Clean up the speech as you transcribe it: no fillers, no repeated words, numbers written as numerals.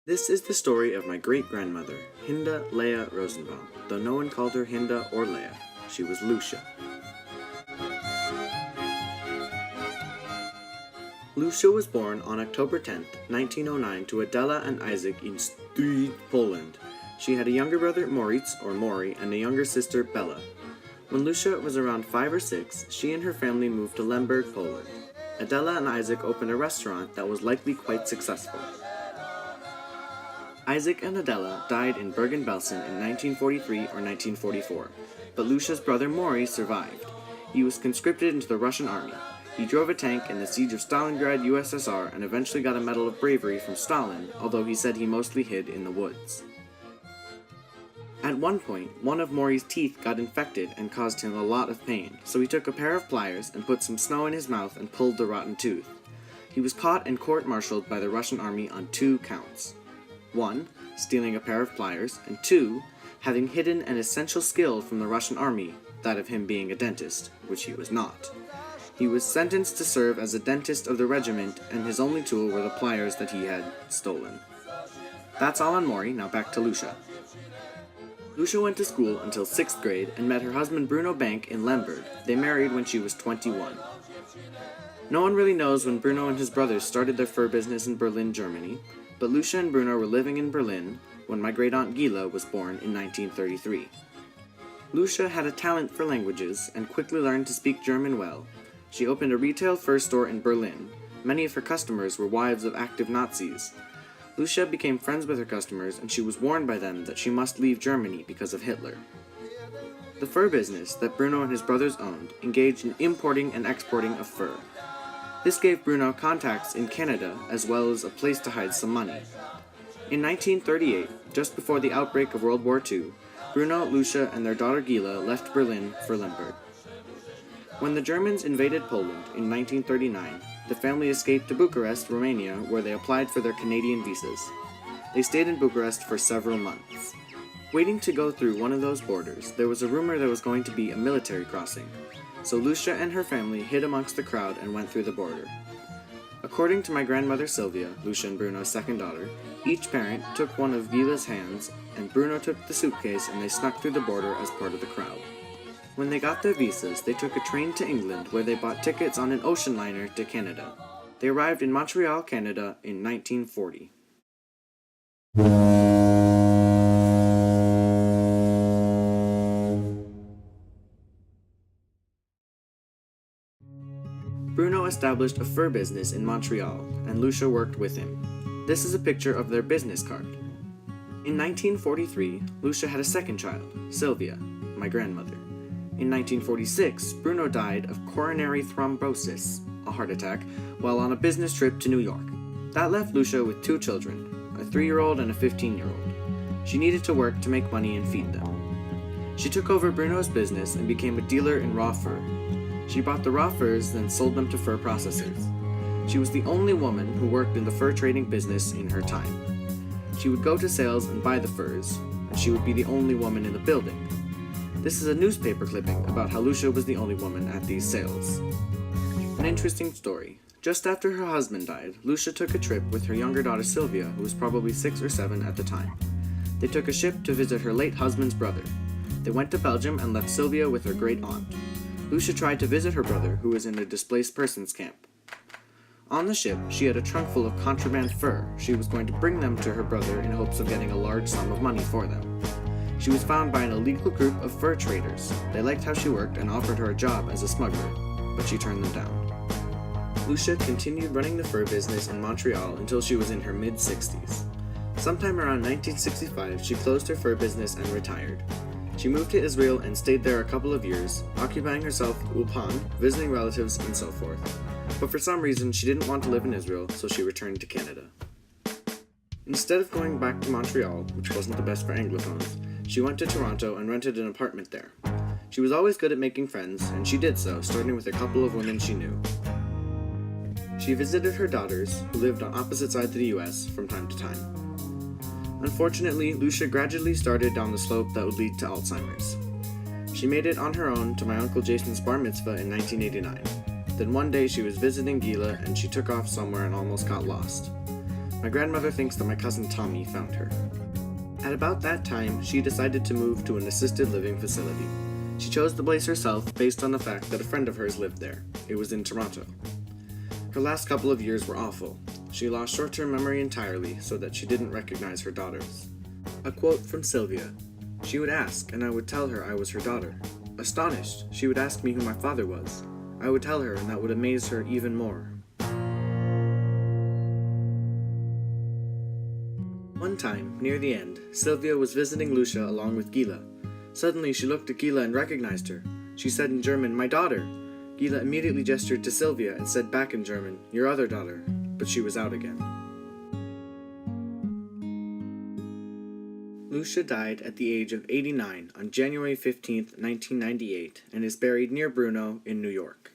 This is the story of my great-grandmother, Hinda Leah Rosenbaum, though no one called her Hinda or Leah. She was Lusia. Lusia was born on October 10, 1909 to Adela and Isaac in Strid, Poland. She had a younger brother, Moritz, or Mori, and a younger sister, Bella. When Lusia was around 5 or 6, she and her family moved to Lemberg, Poland. Adela and Isaac opened a restaurant that was likely quite successful. Isaac and Adela died in Bergen-Belsen in 1943 or 1944, but Lucia's brother Mori survived. He was conscripted into the Russian army. He drove a tank in the siege of Stalingrad, USSR, and eventually got a Medal of Bravery from Stalin, although he said he mostly hid in the woods. At one point, one of Mori's teeth got infected and caused him a lot of pain, so he took a pair of pliers and put some snow in his mouth and pulled the rotten tooth. He was caught and court-martialed by the Russian army on 2 counts. 1. Stealing a pair of pliers, and 2. Having hidden an essential skill from the Russian army, that of him being a dentist, which he was not. He was sentenced to serve as a dentist of the regiment, and his only tool were the pliers that he had stolen. That's all on Mori, now back to Lusia. Lusia went to school until 6th grade and met her husband Bruno Bank in Lemberg. They married when she was 21. No one really knows when Bruno and his brothers started their fur business in Berlin, Germany, but Lusia and Bruno were living in Berlin when my great-aunt Gila was born in 1933. Lusia had a talent for languages and quickly learned to speak German well. She opened a retail fur store in Berlin. Many of her customers were wives of active Nazis. Lusia became friends with her customers, and she was warned by them that she must leave Germany because of Hitler. The fur business that Bruno and his brothers owned engaged in importing and exporting of fur. This gave Bruno contacts in Canada as well as a place to hide some money. In 1938, just before the outbreak of World War II, Bruno, Lusia, and their daughter Gila left Berlin for Lemberg. When the Germans invaded Poland in 1939, the family escaped to Bucharest, Romania, where they applied for their Canadian visas. They stayed in Bucharest for several months. Waiting to go through one of those borders, there was a rumor there was going to be a military crossing, so Lusia and her family hid amongst the crowd and went through the border. According to my grandmother Sylvia, Lusia and Bruno's second daughter, each parent took one of Gila's hands, and Bruno took the suitcase and they snuck through the border as part of the crowd. When they got their visas, they took a train to England where they bought tickets on an ocean liner to Canada. They arrived in Montreal, Canada in 1940. Bruno established a fur business in Montreal, and Lusia worked with him. This is a picture of their business card. In 1943, Lusia had a second child, Sylvia, my grandmother. In 1946, Bruno died of coronary thrombosis, a heart attack, while on a business trip to New York. That left Lusia with 2 children, a 3-year-old and a 15-year-old. She needed to work to make money and feed them. She took over Bruno's business and became a dealer in raw fur. She bought the raw furs, then sold them to fur processors. She was the only woman who worked in the fur trading business in her time. She would go to sales and buy the furs, and she would be the only woman in the building. This is a newspaper clipping about how Lusia was the only woman at these sales. An interesting story. Just after her husband died, Lusia took a trip with her younger daughter Sylvia, who was probably 6 or 7 at the time. They took a ship to visit her late husband's brother. They went to Belgium and left Sylvia with her great aunt. Lusia tried to visit her brother, who was in a displaced persons camp. On the ship, she had a trunk full of contraband fur. She was going to bring them to her brother in hopes of getting a large sum of money for them. She was found by an illegal group of fur traders. They liked how she worked and offered her a job as a smuggler, but she turned them down. Lusia continued running the fur business in Montreal until she was in her mid-60s. Sometime around 1965, she closed her fur business and retired. She moved to Israel and stayed there a couple of years, occupying herself Ulpan, visiting relatives, and so forth. But for some reason, she didn't want to live in Israel, so she returned to Canada. Instead of going back to Montreal, which wasn't the best for Anglophones, she went to Toronto and rented an apartment there. She was always good at making friends, and she did so, starting with a couple of women she knew. She visited her daughters, who lived on opposite sides of the US, from time to time. Unfortunately, Lusia gradually started down the slope that would lead to Alzheimer's. She made it on her own to my Uncle Jason's bar mitzvah in 1989. Then one day she was visiting Gila and she took off somewhere and almost got lost. My grandmother thinks that my cousin Tommy found her. At about that time, she decided to move to an assisted living facility. She chose the place herself based on the fact that a friend of hers lived there. It was in Toronto. Her last couple of years were awful. She lost short-term memory entirely so that she didn't recognize her daughters. A quote from Sylvia. She would ask, and I would tell her I was her daughter. Astonished, she would ask me who my father was. I would tell her, and that would amaze her even more. One time, near the end, Sylvia was visiting Lusia along with Gila. Suddenly, she looked at Gila and recognized her. She said in German, "My daughter!" Gila immediately gestured to Sylvia and said back in German, "Your other daughter," but she was out again. Lusia died at the age of 89 on January 15, 1998, and is buried near Bruno in New York.